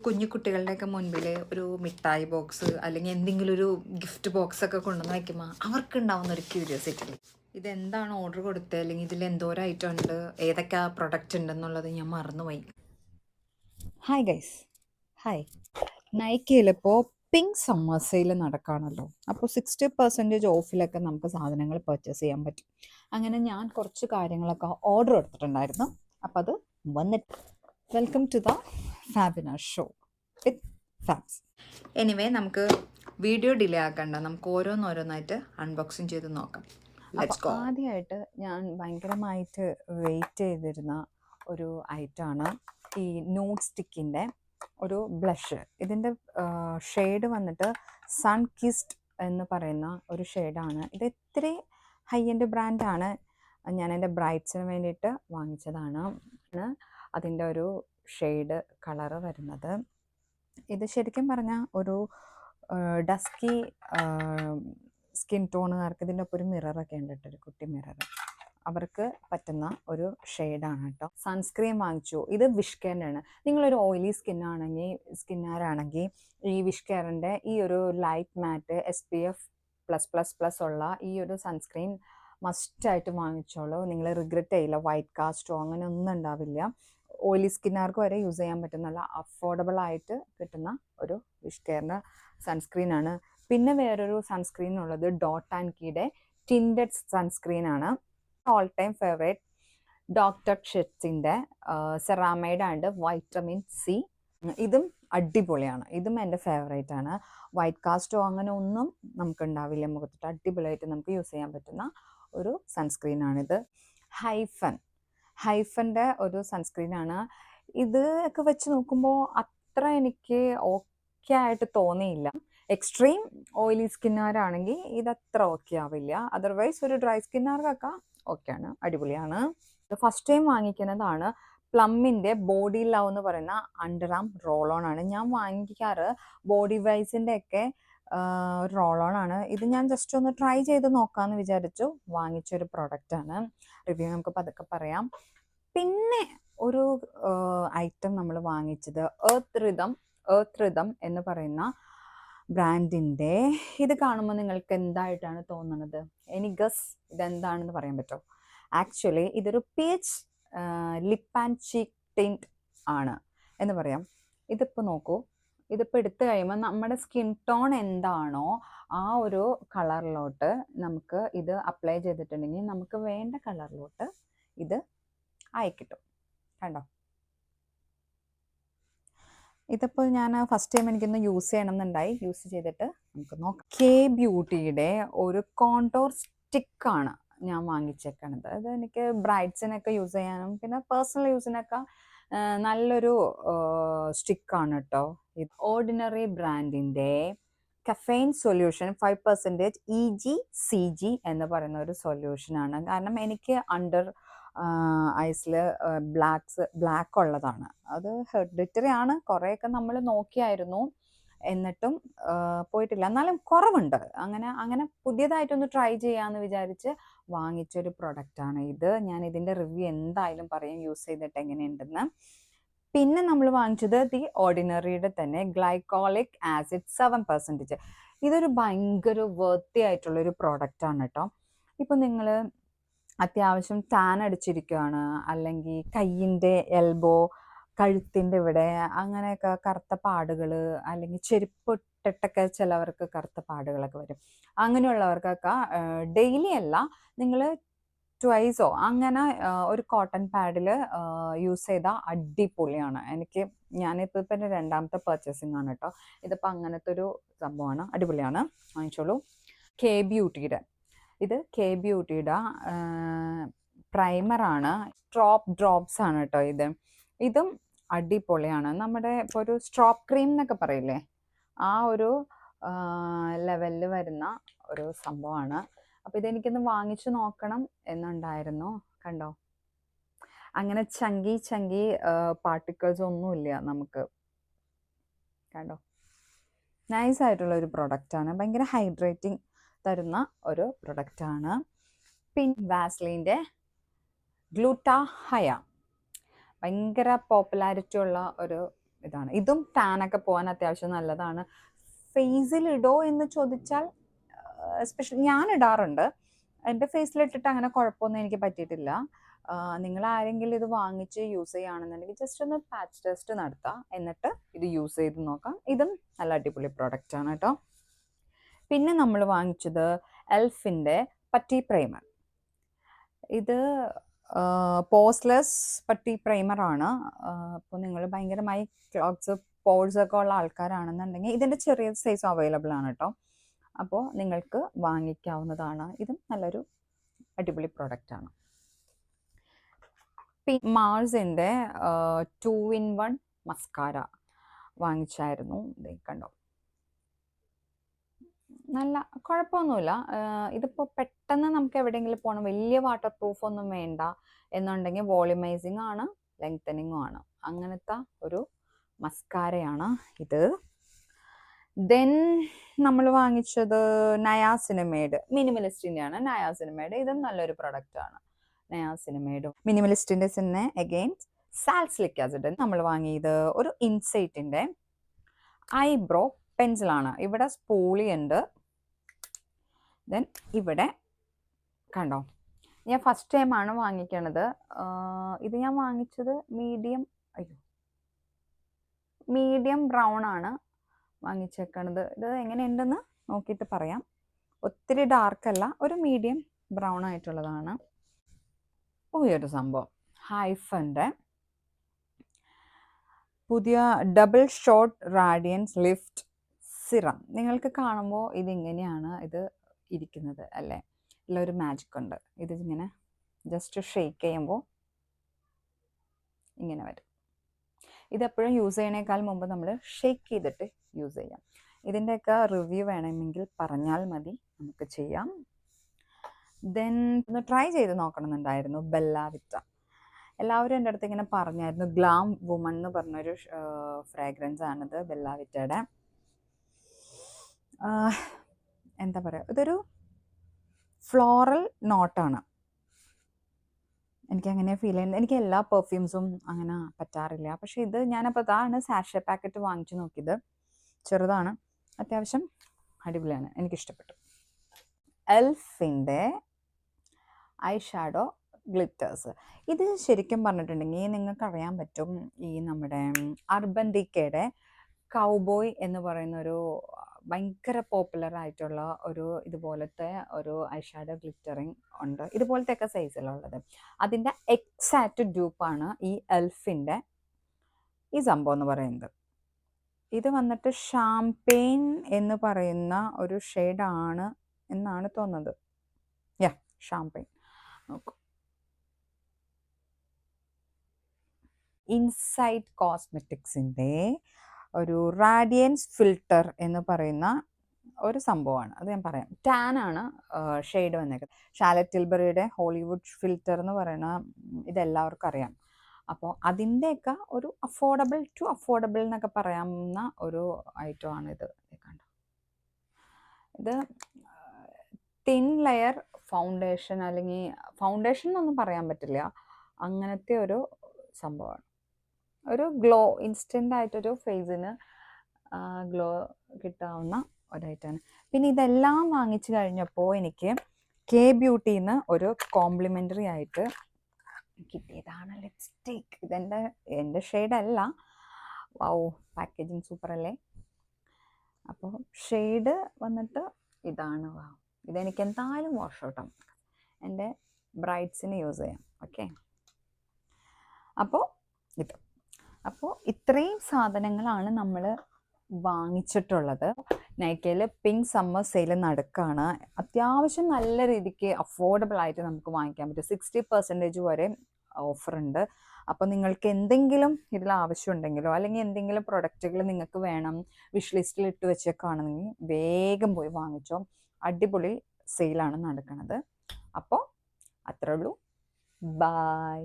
കുഞ്ഞു കുട്ടികളുടെയൊക്കെ മുൻപിൽ ഒരു മിഠായി ബോക്സ് അല്ലെങ്കിൽ എന്തെങ്കിലും ഒരു ഗിഫ്റ്റ് ബോക്സ് ഒക്കെ കൊണ്ടുവന്ന് വയ്ക്കുമ്പോൾ അവർക്ക് ഉണ്ടാവുന്ന ഒരു ക്യൂരിയോസിറ്റി. ഇതെന്താണ് ഓർഡർ കൊടുത്തത്, അല്ലെങ്കിൽ ഇതിൽ എന്തോരം ഐറ്റം ഉണ്ട്, ഏതൊക്കെ പ്രൊഡക്റ്റ് ഉണ്ടെന്നുള്ളത് ഞാൻ മറന്നുപോയി. Hi guys, hi. നൈക്കയിലിപ്പോൾ പിങ്ക് സമ്മർ സെയിൽ നടക്കുകയാണല്ലോ. അപ്പോൾ 60% ഓഫിലൊക്കെ നമുക്ക് സാധനങ്ങൾ പർച്ചേസ് ചെയ്യാൻ പറ്റും. അങ്ങനെ ഞാൻ കുറച്ച് കാര്യങ്ങളൊക്കെ ഓർഡർ എടുത്തിട്ടുണ്ടായിരുന്നു. അപ്പോൾ അത് വന്നിട്ട് welcome to the Fabina show with Fabs. Anyway, നമുക്ക് വീഡിയോ ഡിലേ ആക്കണ്ട, നമുക്ക് ഓരോന്നോരോന്നായിട്ട് അൺബോക്സിങ് ചെയ്ത് നോക്കാം. Let's go. ആദ്യമായിട്ട് ഞാൻ ഭയങ്കരമായിട്ട് വെയിറ്റ് ചെയ്തിരുന്ന ഒരു ഐറ്റമാണ് ഈ ന്യൂഡ് സ്റ്റിക്കിൻ്റെ ഒരു ബ്ലഷ്. ഇതിൻ്റെ ഷെയ്ഡ് വന്നിട്ട് സൺ കിസ്ഡ് എന്ന് പറയുന്ന ഒരു ഷെയ്ഡാണ്. ഇത് ഇത്തിരി ഹൈ എൻഡ് ബ്രാൻഡാണ്. ഞാൻ എൻ്റെ ബ്രൈറ്റ്സിന് വേണ്ടിയിട്ട് വാങ്ങിച്ചതാണ്. അതിൻ്റെ ഒരു ഷെയ്ഡ് കളറ് വരുന്നത്. ഇത് ശരിക്കും പറഞ്ഞാൽ ഒരു ഡസ്കി സ്കിൻ ടോണുകാർക്ക് ഇതിൻ്റെ ഒപ്പം ഒരു മിററൊക്കെ ഉണ്ട് കേട്ടോ, ഒരു കുട്ടി മിറർ. അവർക്ക് പറ്റുന്ന ഒരു ഷെയ്ഡാണ് കേട്ടോ. സൺസ്ക്രീൻ വാങ്ങിച്ചു. ഇത് വിഷ് കെയറിൻ്റെ. നിങ്ങളൊരു ഓയിലി സ്കിന്നാരാണെങ്കിൽ ഈ വിഷ് കെയറിൻ്റെ ഈ ഒരു ലൈറ്റ് മാറ്റ് SPF+++ ഉള്ള ഈ ഒരു സൺസ്ക്രീൻ മസ്റ്റായിട്ട് വാങ്ങിച്ചോളൂ. നിങ്ങൾ റിഗ്രറ്റ് ചെയ്യില്ല. വൈറ്റ് കാസ്റ്റോ അങ്ങനെ ഒന്നും ഉണ്ടാവില്ല. ഓയിലി സ്കിന്നുകാർക്ക് വരെ യൂസ് ചെയ്യാൻ പറ്റുന്ന നല്ല അഫോർഡബിൾ ആയിട്ട് കിട്ടുന്ന ഒരു വിഷ് കെയറിൻ്റെ സൺസ്ക്രീനാണ്. പിന്നെ വേറൊരു സൺസ്ക്രീൻ ഉള്ളത് ഡോട്ട് ആൻഡ് കീയുടെ ടിൻഡഡ് സൺസ്ക്രീനാണ്. ഓൾ ടൈം ഫേവറേറ്റ് ഡോക്ടർ ഷെറ്റ്സിൻ്റെ സെറാമൈഡ് ആൻഡ് വൈറ്റമിൻ C. ഇതും അടിപൊളിയാണ്. ഇതും എൻ്റെ ഫേവറേറ്റ് ആണ്. വൈറ്റ് കാസ്റ്റോ അങ്ങനെ ഒന്നും നമുക്കുണ്ടാവില്ല മുഖത്തിട്ട്. അടിപൊളിയായിട്ട് നമുക്ക് യൂസ് ചെയ്യാൻ പറ്റുന്ന ഒരു സൺസ്ക്രീനാണിത്. ഹൈഫൻ്റെ ഒരു സൺസ്ക്രീനാണ്. ഇത് ഒക്കെ വെച്ച് നോക്കുമ്പോൾ അത്ര എനിക്ക് ഓക്കെ ആയിട്ട് തോന്നിയില്ല. എക്സ്ട്രീം ഓയിലി സ്കിന്നുകാരാണെങ്കിൽ ഇതത്ര ഓക്കെ ആവില്ല. അതർവൈസ് ഒരു ഡ്രൈ സ്കിന്നുകാർക്കൊക്കെ ഓക്കെയാണ്, അടിപൊളിയാണ്. ഫസ്റ്റ് ടൈം വാങ്ങിക്കുന്നതാണ് പ്ലമ്മിൻ്റെ ബോഡി ലവ് എന്ന് പറയുന്ന അണ്ടർ ആം റോൾ ഓൺ ആണ്. ഞാൻ വാങ്ങിക്കാറ് ബോഡി വൈസിൻ്റെ ഒക്കെ റോൾ ഓൺ ആണ്. ഇത് ഞാൻ ജസ്റ്റ് ഒന്ന് ട്രൈ ചെയ്ത് നോക്കാമെന്ന് വിചാരിച്ചു വാങ്ങിച്ചൊരു പ്രൊഡക്റ്റാണ്. റിവ്യൂ നമുക്ക് പതുക്കെ പറയാം. പിന്നെ ഒരു ഐറ്റം നമ്മൾ വാങ്ങിച്ചത് എർത്ത് റിതം എന്ന് പറയുന്ന ബ്രാൻഡിൻ്റെ. ഇത് കാണുമ്പോൾ നിങ്ങൾക്ക് എന്തായിട്ടാണ് തോന്നുന്നത്? എനി ഗസ് ഇതെന്താണെന്ന് പറയാൻ പറ്റുമോ? ആക്ച്വലി ഇതൊരു peach lip and cheek tint ആണ് എന്ന് പറയാം. ഇതിപ്പോൾ നോക്കൂ, ഇതിപ്പോൾ എടുത്തു കഴിയുമ്പോൾ നമ്മുടെ സ്കിൻ ടോൺ എന്താണോ ആ ഒരു കളറിലോട്ട് നമുക്ക് ഇത് അപ്ലൈ ചെയ്തിട്ടുണ്ടെങ്കിൽ നമുക്ക് വേണ്ട കളറിലോട്ട് ഇത് ആയിക്കിട്ടും. കണ്ടോ? ഇതിപ്പോൾ ഞാൻ ഫസ്റ്റ് ടൈം എനിക്കൊന്ന് യൂസ് ചെയ്യണമെന്നുണ്ടായി. യൂസ് ചെയ്തിട്ട് നമുക്ക് നോക്കാം. കെ ബ്യൂട്ടിയുടെ ഒരു കോണ്ടോർ സ്റ്റിക്കാണ് ഞാൻ വാങ്ങിച്ചേക്കണത്. അത് എനിക്ക് ബ്രൈഡ്സിനൊക്കെ യൂസ് ചെയ്യാനും പിന്നെ പേഴ്സണൽ യൂസിനൊക്കെ നല്ലൊരു സ്റ്റിക്കാണ് കേട്ടോ. ഇത് ഓർഡിനറി ബ്രാൻഡിൻ്റെ കഫെയിൻ സൊല്യൂഷൻ 5% EGCG എന്ന് പറയുന്ന ഒരു സൊല്യൂഷനാണ്. കാരണം എനിക്ക് അണ്ടർ ഐസിൽ ബ്ലാക്ക് ഉള്ളതാണ്. അത് ഹെറിഡിറ്ററി ആണ്. കുറേയൊക്കെ നമ്മൾ നോക്കിയായിരുന്നു, എന്നിട്ടും പോയിട്ടില്ല. എന്നാലും കുറവുണ്ട്. അങ്ങനെ പുതിയതായിട്ടൊന്ന് ട്രൈ ചെയ്യാമെന്ന് വിചാരിച്ച് വാങ്ങിച്ചൊരു പ്രൊഡക്റ്റാണ് ഇത്. ഞാൻ ഇതിൻ്റെ റിവ്യൂ എന്തായാലും പറയും യൂസ് ചെയ്തിട്ട് എങ്ങനെയുണ്ടെന്ന്. പിന്നെ നമ്മൾ വാങ്ങിച്ചത് ദി ഓർഡിനറിയുടെ തന്നെ ഗ്ലൈക്കോളിക് ആസിഡ് 7%. ഇതൊരു ഭയങ്കര വർത്തി ആയിട്ടുള്ളൊരു പ്രൊഡക്റ്റാണ് കേട്ടോ. ഇപ്പം നിങ്ങൾ അത്യാവശ്യം ടാൻ അടിച്ചിരിക്കുകയാണ്, അല്ലെങ്കിൽ കയ്യിൻ്റെ എൽബോ, കഴുത്തിൻ്റെ ഇവിടെ അങ്ങനെയൊക്കെ കറുത്ത പാടുകൾ, അല്ലെങ്കിൽ ചെരുപ്പ് ഇട്ടിട്ടൊക്കെ ചിലവർക്ക് കറുത്ത പാടുകളൊക്കെ വരും. അങ്ങനെയുള്ളവർക്കൊക്കെ ഡെയിലി അല്ല, നിങ്ങൾ ട്വൈസോ അങ്ങനെ ഒരു കോട്ടൺ പാഡിൽ യൂസ് ചെയ്താൽ അടിപൊളിയാണ്. ഞാനിപ്പോൾ എൻ്റെ രണ്ടാമത്തെ പർച്ചേസിംഗ് ആണ് കേട്ടോ. ഇതിപ്പോൾ അങ്ങനത്തെ ഒരു സംഭവമാണ്, അടിപൊളിയാണ്, വാങ്ങിച്ചോളൂ. ഇത് കെ ബ്യൂട്ടിയുടെ പ്രൈമറാണ്. ഡ്രോപ്സ് ആണ് കേട്ടോ ഇതും അടിപൊളിയാണ്. നമ്മുടെ ഇപ്പോൾ ഒരു സ്ട്രോപ്പ് ക്രീം എന്നൊക്കെ പറയില്ലേ, ആ ഒരു ലെവലിൽ വരുന്ന ഒരു സംഭവമാണ്. അപ്പോൾ ഇതെനിക്കൊന്ന് വാങ്ങിച്ചു നോക്കണം എന്നുണ്ടായിരുന്നു. കണ്ടോ, അങ്ങനെ ചങ്കി പാർട്ടിക്കിൾസ് ഒന്നുമില്ല നമുക്ക്. കണ്ടോ, നൈസായിട്ടുള്ള ഒരു പ്രൊഡക്റ്റാണ്. ഭയങ്കര ഹൈഡ്രേറ്റിംഗ് തരുന്ന ഒരു പ്രൊഡക്റ്റാണ്. പിന്നെ വാസ്ലിൻ്റെ ഗ്ലൂട്ടാഹയ ഭയങ്കര പോപ്പുലാരിറ്റി ഉള്ള ഒരു ഇതാണ്. ഇതും ടാനൊക്കെ പോകാൻ അത്യാവശ്യം നല്ലതാണ്. ഫേസിൽ ഇടോ എന്ന് ചോദിച്ചാൽ എസ്പെഷ്യലി ഞാൻ ഇടാറുണ്ട്. എൻ്റെ ഫേസിലിട്ടിട്ട് അങ്ങനെ കുഴപ്പമൊന്നും എനിക്ക് പറ്റിയിട്ടില്ല. നിങ്ങൾ ആരെങ്കിലും ഇത് വാങ്ങിച്ച് യൂസ് ചെയ്യുകയാണെന്നുണ്ടെങ്കിൽ ജസ്റ്റ് ഒന്ന് പാച്ച് ടെസ്റ്റ് നടത്താം, എന്നിട്ട് ഇത് യൂസ് ചെയ്ത് നോക്കാം. ഇതും നല്ല അടിപൊളി പ്രൊഡക്റ്റാണ് കേട്ടോ. പിന്നെ നമ്മൾ വാങ്ങിച്ചത് എൽഫിൻ്റെ പറ്റി പ്രൈമർ. ഇത് പോസ്ലെസ് പട്ടി പ്രൈമറാണ്. അപ്പോൾ നിങ്ങൾ ഭയങ്കരമായി ക്ലോഗ്സ് പോഴ്സ് ഒക്കെ ഉള്ള ആൾക്കാരാണെന്നുണ്ടെങ്കിൽ ഇതിൻ്റെ ചെറിയ സൈസ് അവൈലബിൾ ആണ് കേട്ടോ. അപ്പോൾ നിങ്ങൾക്ക് വാങ്ങിക്കാവുന്നതാണ്. ഇതും നല്ലൊരു അടിപൊളി പ്രൊഡക്റ്റാണ്. പിന്നെ മാർസിൻ്റെ 2-in-1 മസ്കാര വാങ്ങിച്ചായിരുന്നു. കണ്ടോ, നല്ല കുഴപ്പമൊന്നുമില്ല. ഇതിപ്പോൾ പെട്ടെന്ന് നമുക്ക് എവിടെയെങ്കിലും പോകണം, വലിയ വാട്ടർ പ്രൂഫ് ഒന്നും വേണ്ട എന്നുണ്ടെങ്കിൽ വോളിമൈസിങ് ആണ്, ലെങ്തനിങ്ങും ആണ്. അങ്ങനത്തെ ഒരു മസ്കാരയാണ് ഇത്. ദെൻ നമ്മൾ വാങ്ങിച്ചത് നയാസിനമേഡ് മിനിമലിസ്റ്റിൻ്റെയാണ്. നയാസിനമേഡ് ഇതും നല്ലൊരു പ്രൊഡക്റ്റാണ്. നയാസിനമേഡും മിനിമലിസ്റ്റിൻ്റെ തന്നെ അഗെയിൻ സാൽസിലിക് ആസിഡ്. നമ്മൾ വാങ്ങിയത് ഒരു ഇൻസൈറ്റിൻ്റെ ഐബ്രോ പെൻസിലാണ്. ഇവിടെ സ്പൂളി ഉണ്ട്. ദെൻ ഇവിടെ കണ്ടോ, ഞാൻ ഫസ്റ്റ് ടൈമാണ് വാങ്ങിക്കണത്. ഇത് ഞാൻ വാങ്ങിച്ചത് മീഡിയം ബ്രൗൺ ആണ് വാങ്ങിച്ചേക്കണത്. ഇത് എങ്ങനെയുണ്ടെന്ന് നോക്കിയിട്ട് പറയാം. ഒത്തിരി ഡാർക്കല്ല, ഒരു മീഡിയം ബ്രൗൺ ആയിട്ടുള്ളതാണ്. ഈ ഒരു സംഭവം ഹൈഫൻ്റെ പുതിയ ഡബിൾ ഷോട്ട് റാഡിയൻസ് ലിഫ്റ്റ് സിറം. നിങ്ങൾക്ക് കാണുമ്പോൾ ഇതിങ്ങനെയാണ് ഇത് ഇരിക്കുന്നത് അല്ലേ, ഇതിലൊരു മാജിക് ഉണ്ട്. ഇത് ഇങ്ങനെ ജസ്റ്റ് ഷെയ്ക്ക് ചെയ്യുമ്പോൾ ഇങ്ങനെ വരും. ഇതെപ്പോഴും യൂസ് ചെയ്യണേക്കാൾ മുമ്പ് നമ്മൾ ഷെയ്ക്ക് ചെയ്തിട്ട് യൂസ് ചെയ്യാം. ഇതിൻ്റെയൊക്കെ റിവ്യൂ വേണമെങ്കിൽ പറഞ്ഞാൽ മതി, നമുക്ക് ചെയ്യാം. ദെൻ ഒന്ന് ട്രൈ ചെയ്ത് നോക്കണമെന്നുണ്ടായിരുന്നു ബെല്ല വിറ്റ. എല്ലാവരും എൻ്റെ അടുത്ത് ഇങ്ങനെ പറഞ്ഞായിരുന്നു. ഗ്ലാം വുമൺ എന്ന് പറഞ്ഞൊരു ഫ്രാഗ്രൻസ് ആണിത്, ബെല്ല വിറ്റയുടെ. എന്താ പറയുക, ഇതൊരു ഫ്ലോറൽ നോട്ടാണ്. എനിക്കങ്ങനെ ഫീൽ ചെയ്യുന്നത്. എനിക്ക് എല്ലാ പെർഫ്യൂംസും അങ്ങനെ പറ്റാറില്ല. പക്ഷേ ഇത് ഞാനപ്പോൾ അതാണ് സാഷെ പാക്കറ്റ് വാങ്ങിച്ചു നോക്കിയത്. ചെറുതാണ്, അത്യാവശ്യം അടിപൊളിയാണ്, എനിക്കിഷ്ടപ്പെട്ടു. എൽഫിൻ്റെ ഐ ഷാഡോ ഗ്ലിറ്റേഴ്സ്. ഇത് ശരിക്കും പറഞ്ഞിട്ടുണ്ടെങ്കിൽ നിങ്ങൾക്കറിയാൻ പറ്റും, ഈ നമ്മുടെ അർബൻ ഡിക്കയുടെ കൗബോയ് എന്ന് പറയുന്നൊരു ഭയങ്കര പോപ്പുലർ ആയിട്ടുള്ള ഒരു ഇതുപോലത്തെ ഒരു ഐ ഷാഡോ ഗ്ലിറ്ററിങ് ഉണ്ട്, ഇതുപോലത്തെയൊക്കെ സൈസിലുള്ളത്. അതിൻ്റെ എക്സാക്റ്റ് ഡ്യൂപ്പാണ് ഈ എൽഫിൻ്റെ ഈ സംഭവം എന്ന് പറയുന്നത്. ഇത് വന്നിട്ട് ഷാംപെയിൻ എന്ന് പറയുന്ന ഒരു ഷെയ്ഡാണ് എന്നാണ് തോന്നുന്നത്. ഷാംപെയിൻ. നോക്കൂ, ഇൻസൈറ്റ് കോസ്മെറ്റിക്സിൻ്റെ ഒരു റാഡിയൻസ് ഫിൽട്ടർ എന്ന് പറയുന്ന ഒരു സംഭവമാണ്. അത് ഞാൻ പറയാം. ടാൻ ആണ് ഷെയ്ഡ് വന്നേക്കുന്നത്. ഷാലറ്റ് ടിൽബറിയുടെ ഹോളിവുഡ് ഫിൽറ്റർ എന്ന് പറയുന്ന ഇതെല്ലാവർക്കും അറിയാം. അപ്പോൾ അതിൻ്റെയൊക്കെ ഒരു അഫോർഡബിൾ എന്നൊക്കെ പറയാവുന്ന ഒരു ഐറ്റമാണ് ഇത്. കണ്ടോ, ഇത് തിൻ ലെയർ ഫൗണ്ടേഷൻ, അല്ലെങ്കിൽ ഫൗണ്ടേഷൻ എന്നൊന്നും പറയാൻ പറ്റില്ല, അങ്ങനത്തെ ഒരു സംഭവമാണ്. ഒരു ഗ്ലോ, ഇൻസ്റ്റൻ്റ് ആയിട്ടൊരു ഫേസിന് ഗ്ലോ കിട്ടാവുന്ന ഒരൈറ്റാണ്. പിന്നെ ഇതെല്ലാം വാങ്ങിച്ചു കഴിഞ്ഞപ്പോൾ എനിക്ക് കെ ബ്യൂട്ടിയിൽ നിന്ന് ഒരു കോംപ്ലിമെൻ്ററി ആയിട്ട് കിട്ടിയതാണ് ലിപ്സ്റ്റിക്. എൻ്റെ ഷെയ്ഡല്ല. വൗ, പാക്കേജിങ് സൂപ്പർ അല്ലേ. അപ്പോൾ ഷെയ്ഡ് വന്നിട്ട് ഇതാണ്. വാ, ഇതെനിക്ക് എന്തായാലും വാഷ് ഔട്ടാണ്, എൻ്റെ ബ്രൈഡ്സിന് യൂസ് ചെയ്യാം. ഓക്കെ, അപ്പോൾ ഇത്രയും സാധനങ്ങളാണ് നമ്മൾ വാങ്ങിച്ചിട്ടുള്ളത്. നൈക്കയിൽ പിങ്ക് സമ്മർ സെയിൽ നടക്കുകയാണ്. അത്യാവശ്യം നല്ല രീതിക്ക് അഫോർഡബിൾ ആയിട്ട് നമുക്ക് വാങ്ങിക്കാൻ പറ്റും. 60% വരെ ഓഫറുണ്ട്. അപ്പോൾ നിങ്ങൾക്ക് എന്തെങ്കിലും ഇതിൽ ആവശ്യമുണ്ടെങ്കിലോ അല്ലെങ്കിൽ എന്തെങ്കിലും പ്രൊഡക്റ്റുകൾ നിങ്ങൾക്ക് വേണം, വിഷ് ലിസ്റ്റിൽ ഇട്ട് വെച്ചേക്കാണെങ്കിൽ വേഗം പോയി വാങ്ങിച്ചോ. അടിപൊളി സെയിലാണ് നടക്കുന്നത്. അപ്പോൾ അത്രേ ഉള്ളൂ. ബൈ.